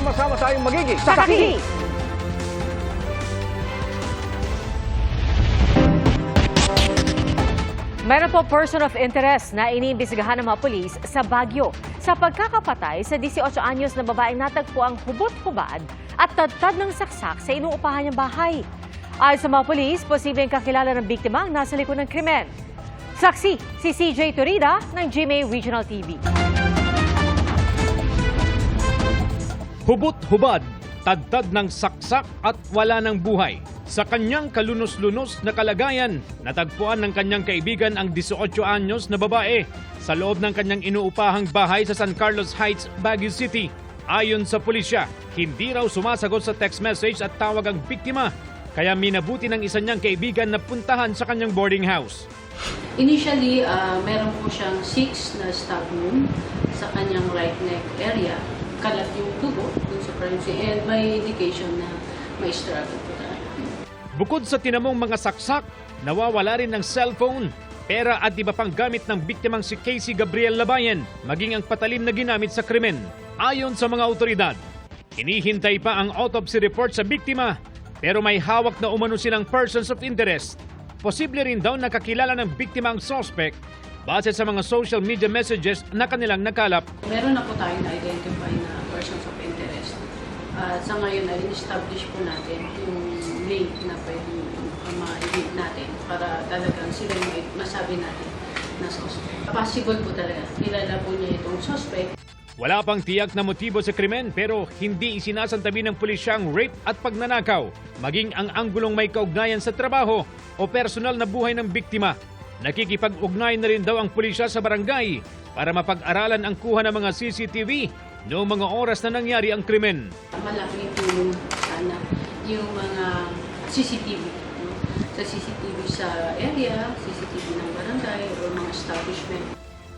Sama-sama tayong magiging Saksi! Meron po person of interest na iniimbestigahan ng mga pulis sa Baguio sa pagkakapatay sa 18 anyos na babaeng natagpuang hubot-hubad at tad-tad ng saksak sa inuupahan niyang bahay. Ayon sa mga pulis, posibleng kakilala ng biktima ang nasa likod ng krimen. Saksi, si CJ Torida ng GMA Regional TV. Hubot-hubad, tad-tad ng saksak at wala ng buhay. Sa kanyang kalunos-lunos na kalagayan, natagpuan ng kanyang kaibigan ang 18 anyos na babae sa loob ng kanyang inuupahang bahay sa San Carlos Heights, Baguio City. Ayon sa pulisya, hindi raw sumasagot sa text message at tawag ang biktima, kaya minabuti ng isa niyang kaibigan na puntahan sa kanyang boarding house. Initially, meron po siyang 6 na stab wound sa kanyang right neck area. Kalat yung tubo dun sa crime scene and may indication na may struggle po talaga. Bukod sa tinamong mga saksak, nawawala rin ng cellphone, pera at iba pang gamit ng biktimang si Casey Gabriel Labayan, maging ang patalim na ginamit sa krimen. Ayon sa mga otoridad, hinihintay pa ang autopsy report sa biktima, pero may hawak na umano silang persons of interest. Posible rin daw nakakilala ng biktima ang suspect base sa mga social media messages na kanilang nakalap. Meron na po tayong na-identify na persons of interest. Sa ngayon ay in-establish po natin yung link na pwedeng ma-edit natin para talagang sila yung masabi natin na suspect. Possible po talaga, kilala po niya itong suspect. Wala pang tiyak na motibo sa krimen pero hindi isinasantabi ng pulisya ang rape at pagnanakaw, maging ang anggulong may kaugnayan sa trabaho o personal na buhay ng biktima. Nakikipag-ugnay na rin daw ang pulisya sa barangay para mapag-aralan ang kuha ng mga CCTV noong mga oras na nangyari ang krimen. Malaking tulong sana yung mga CCTV. No? Sa CCTV sa area, CCTV ng barangay o mga establishment.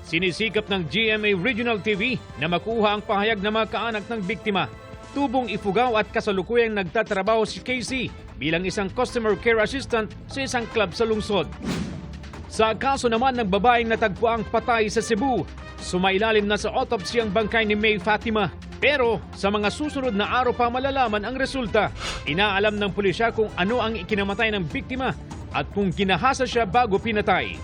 Sinisikap ng GMA Regional TV na makuha ang pahayag ng mga kaanak ng biktima. Tubong Ifugao at kasalukuyang nagtatrabaho si Casey bilang isang customer care assistant sa isang club sa lungsod. Sa kaso naman ng babaeng natagpuang patay sa Cebu, sumailalim na sa autopsy ang bangkay ni May Fatima. Pero sa mga susunod na araw pa malalaman ang resulta. Inaalam ng pulisya kung ano ang ikinamatay ng biktima at kung ginahasa siya bago pinatay.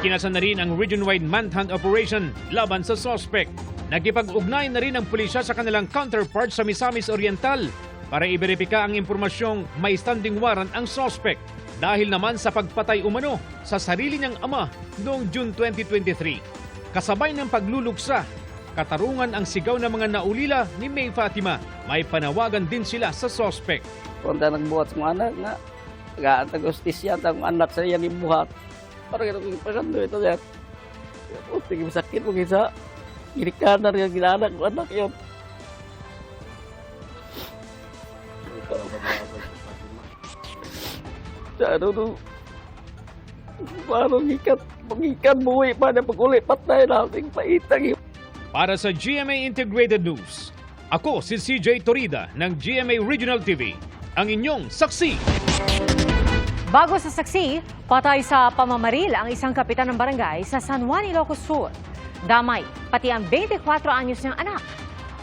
Ikinasa na rin ang region-wide manhunt operation laban sa suspect. Nagkipag-ugnay na rin ang pulisya sa kanilang counterpart sa Misamis Oriental para iberipika ang impormasyong may standing warrant ang suspect dahil naman sa pagpatay umano sa sarili niyang ama noong June 2023. Kasabay ng pagluluksa, katarungan ang sigaw ng mga naulila ni May Fatima. May panawagan din sila sa suspect. Kung tayo nagbuhat sa mga anak na nag-aantag-ustis yan, ang anak sa yan ibuhat. Parang ganun yung pasando ito yan. Tingin sakit mo kisa. Girikanan yung ginanak ko anak yun. Ano parang ikan buwi pa na pag-uli patay nating paitang. Para sa GMA Integrated News, ako si CJ Torida ng GMA Regional TV, ang inyong saksi. Bago sa saksi, patay sa pamamaril ang isang kapitan ng barangay sa San Juan, Ilocos Sur. Damay, pati ang 24 anyos niyang anak.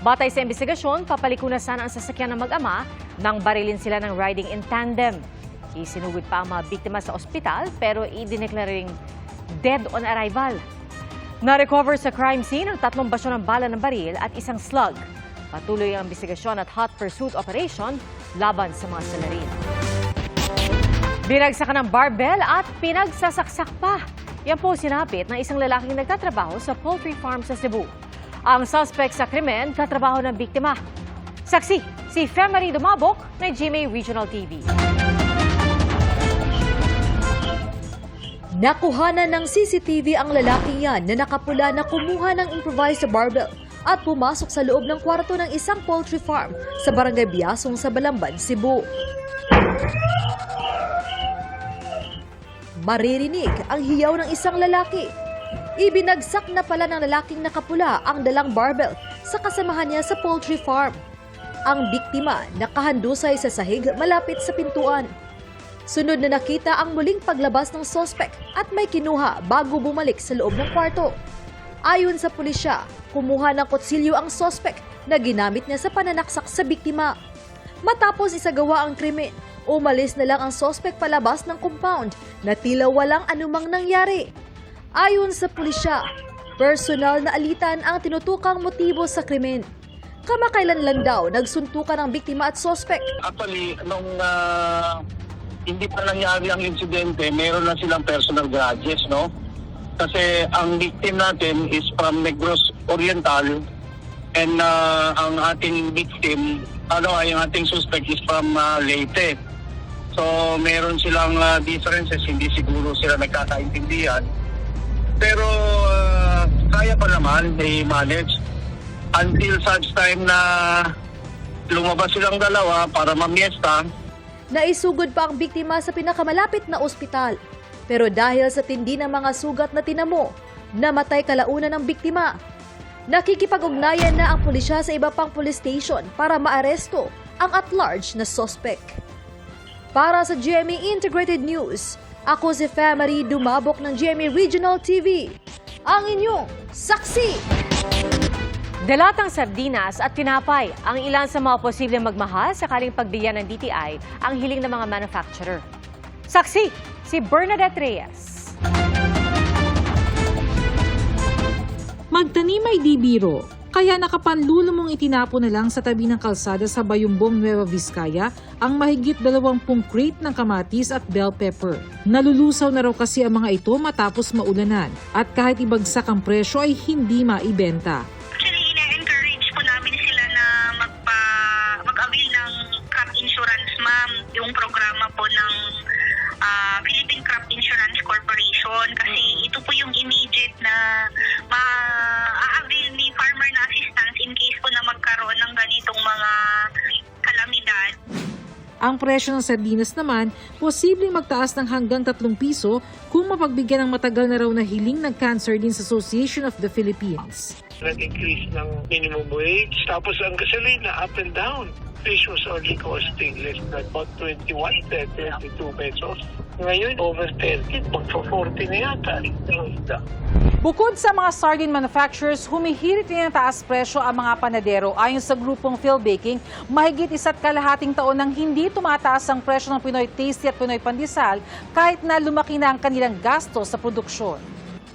Batay sa investigasyon, papalikuna sana ang sasakyan ng mag-ama nang barilin sila ng riding in tandem. Isinugod pa ang mga biktima sa ospital pero idineklara ring dead on arrival. Na-recover sa crime scene ang 3 basyo ng bala ng baril at isang slug. Patuloy ang investigasyon at hot pursuit operation laban sa mga salarin. Binagsakan ng barbell at pinagsasaksak pa. Yan po sinapit ng isang lalaking nagtatrabaho sa poultry farm sa Cebu. Ang suspect sa krimen, katrabaho ng biktima. Saksi, si Femari Dumabok ng GMA Regional TV. Nakuhanan ng CCTV ang lalaking yan na nakapula na kumuha ng improvised barbell at pumasok sa loob ng kwarto ng isang poultry farm sa Barangay Biasong sa Balamban, Cebu. Maririnig ang hiyaw ng isang lalaki. Ibinagsak na pala ng lalaking nakapula ang dalang barbell sa kasamahan niya sa poultry farm. Ang biktima nakahandusay sa sahig malapit sa pintuan. Sunod na nakita ang muling paglabas ng suspect at may kinuha bago bumalik sa loob ng kwarto. Ayon sa pulisya, kumuha ng kutsilyo ang suspect na ginamit niya sa pananaksak sa biktima. Matapos isagawa ang krimen, umalis na lang ang sospek palabas ng compound na tila walang anumang nangyari. Ayon sa pulisya, personal na alitan ang tinutukang motibo sa krimen. Kamakailan lang daw nagsuntukan ang biktima at sospek. Actually, nung hindi pa nangyari ang insidente, meron na silang personal grudges, no? Kasi ang victim natin is from Negros Oriental and ang ating victim, ang ating suspect is from Leyte. So, meron silang differences, hindi siguro sila nagkakaintindihan. Pero kaya pa naman i-manage until such time na lumabas silang dalawa para mamiesta. Naisugod pa ang biktima sa pinakamalapit na ospital. Pero dahil sa tindi ng mga sugat na tinamo, namatay kalaunan ng biktima. Nakikipag-ugnayan na ang pulisya sa iba pang police station para maaresto ang at-large na suspect. Para sa GMA Integrated News, ako si Famary Dumabok ng GMA Regional TV. Ang inyong saksi! Dalatang sardinas at tinapay ang ilan sa mga posibleng magmahal sakaling pagbigyan ng DTI ang hiling ng mga manufacturer. Saksi, si Bernadette Reyes. Magtanim ay di biro, kaya nakapanlulumong itinapon na lang sa tabi ng kalsada sa Bayumbong, Nueva Vizcaya ang mahigit 20 crate ng kamatis at bell pepper. Nalulusaw na raw kasi ang mga ito matapos maulanan at kahit ibagsak ang presyo ay hindi maibenta. Actually, ina-encourage po namin sila na mag-avail ng crop insurance, ma'am, yung programa po ng Philippine Crop Insurance Corporation kasi ito po yung immediate na ma-avail ni farmer na assistance in case po na magkaroon ng ganitong mga kalamidad. Ang presyo ng sardinas naman, posibleng magtaas ng hanggang 3 piso kung mapagbigyan ng matagal na raw na hiling ng Canned Sardines Association of the Philippines. Nag-increase ng minimum wage, tapos ang gasolina up and down. Fish was only costing less than about 21, 22 pesos. Ngayon, over 30, magpo-40 na yata. Bukod sa mga sardine manufacturers, humihirit din ng taas presyo ang mga panadero. Ayon sa grupong Phil Baking, mahigit 1.5 taon nang hindi tumataas ang presyo ng Pinoy Tasty at Pinoy Pandesal kahit na lumaki na ang kanilang gasto sa produksyon.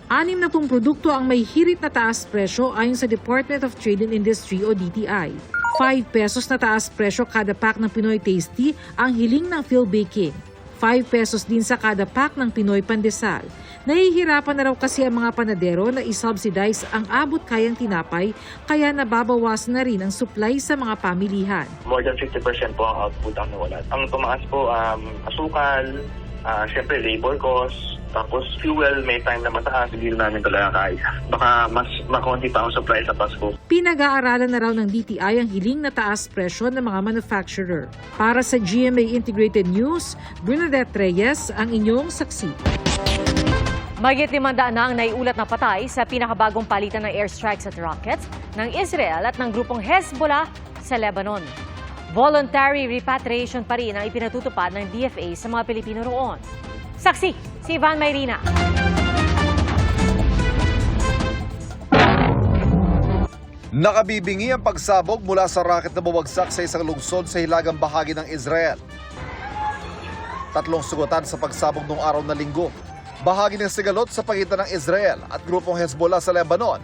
60 produkto ang may hirit na taas presyo ayon sa Department of Trade and Industry o DTI. 5 pesos na taas presyo kada pack ng Pinoy Tasty ang hiling ng Phil Baking. 5 pesos din sa kada pack ng Pinoy Pandesal. Nahihirapan na raw kasi ang mga panadero na isubsidize ang abot kayang tinapay kaya nababawasan na rin ang supply sa mga pamilihan. More than 50% po ang output ang nawala. Ang tumaas po, asukal, syempre labor cost, tapos fuel, may time na mataas, hindi namin talaga kaya. Baka mas makonti pa ang supply sa Pasko. Pinag-aaralan na raw ng DTI ang hiling na taas presyo ng mga manufacturer. Para sa GMA Integrated News, Bernadette Reyes ang inyong saksi. Mahigit 500 na ang naiulat na patay sa pinakabagong palitan ng airstrikes at rockets ng Israel at ng grupong Hezbollah sa Lebanon. Voluntary repatriation pa rin ang ipinatutupad ng DFA sa mga Pilipino roon. Saksi, si Ivan Mayrina. Nakabibingi ang pagsabog mula sa rocket na bumagsak sa isang lungsod sa hilagang bahagi ng Israel. 3 sugatan sa pagsabog noong araw na Linggo. Bahagi ng sigalot sa pagitan ng Israel at grupong Hezbollah sa Lebanon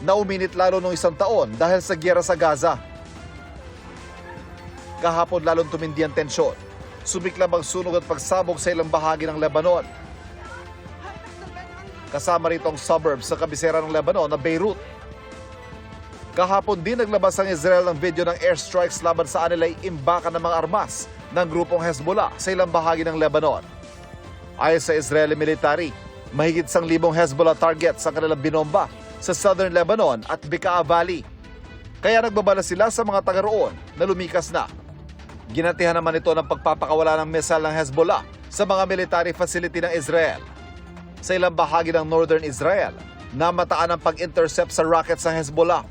na uminit lalo noong 1 taon dahil sa giyera sa Gaza. Kahapon lalong tumindi ang tensyon. Sumiklab ang sunog at pagsabog sa ilang bahagi ng Lebanon. Kasama rito ang suburbs sa kabisera ng Lebanon na Beirut. Kahapon din naglabas ang Israel ng video ng airstrikes laban sa anilay imbakan ng mga armas ng grupong Hezbollah sa ilang bahagi ng Lebanon. Ayon sa Israeli military, mahigit 1,000 Hezbollah targets ang kanilang binomba sa southern Lebanon at Bekaa Valley. Kaya nagbabala sila sa mga taga roon na lumikas na. Ginantihan naman ito ng pagpapakawala ng missile ng Hezbollah sa mga military facility ng Israel. Sa ilang bahagi ng northern Israel, namataan ang pag-intercept sa rockets ng Hezbollah.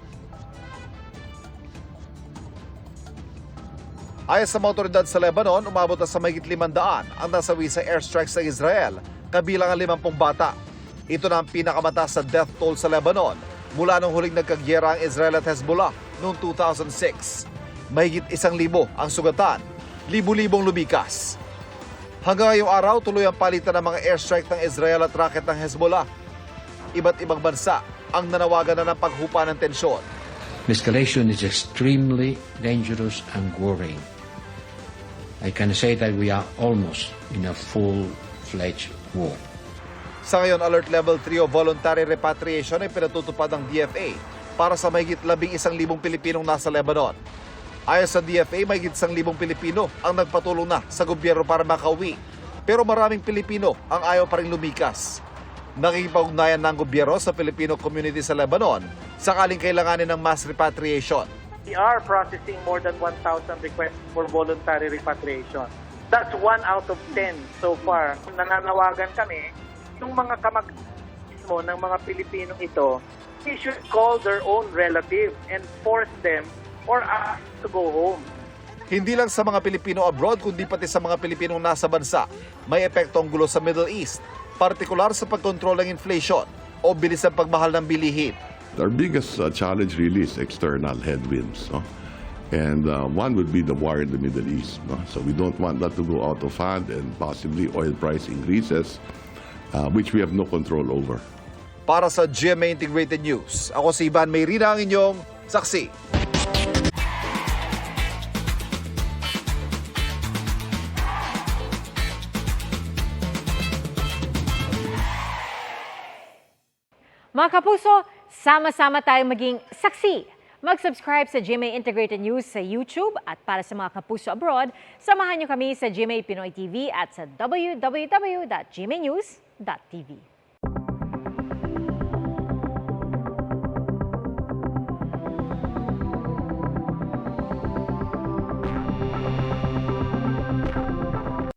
Ayon sa mga otoridad sa Lebanon, umabot na sa mahigit 500 ang nasawi sa airstrikes ng Israel, kabilang ang 50 bata. Ito na ang pinakamataas sa death toll sa Lebanon mula nung huling nagkagyera ang Israel at Hezbollah noong 2006. Mahigit 1,000 ang sugatan, libu-libong lumikas. Hanggang ngayong araw, tuloy ang palitan ng mga airstrike ng Israel at rocket ng Hezbollah. Iba't ibang bansa ang nanawagan na ng paghupa ng tensyon. Escalation is extremely dangerous and worrying. I can say that we are almost in a full-fledged war. Sa ngayon, Alert Level 3 o voluntary repatriation ay pinatutupad ng DFA para sa mahigit 11,000 Pilipinong nasa Lebanon. Ayon sa DFA, mahigit 1,000 Pilipino ang nagpatulong na sa gobyerno para makauwi. Pero maraming Pilipino ang ayaw pa rin lumikas. Nakikipag-ugnayan ng gobyerno sa Filipino community sa Lebanon sakaling kailanganin ng mass repatriation. We are processing more than 1,000 requests for voluntary repatriation. That's 1 out of 10 so far. Nananawagan kami, yung mga kamag-anak ng mga Pilipinong ito, they should call their own relative and force them or ask to go home. Hindi lang sa mga Pilipino abroad, kundi pati sa mga Pilipinong nasa bansa, may epekto ang gulo sa Middle East, partikular sa pagkontrol ng inflation o bilis ang pagmahal ng bilihin. Our biggest challenge really is external headwinds. No? And one would be the war in the Middle East. No? So we don't want that to go out of hand and possibly oil price increases, which we have no control over. Para sa GMA Integrated News, ako si Ivan Mayrina, ang inyong saksi. Mga kapuso, sama-sama tayong maging saksi. Mag-subscribe sa GMA Integrated News sa YouTube at para sa mga kapuso abroad, samahan niyo kami sa GMA Pinoy TV at sa www.gmanews.tv.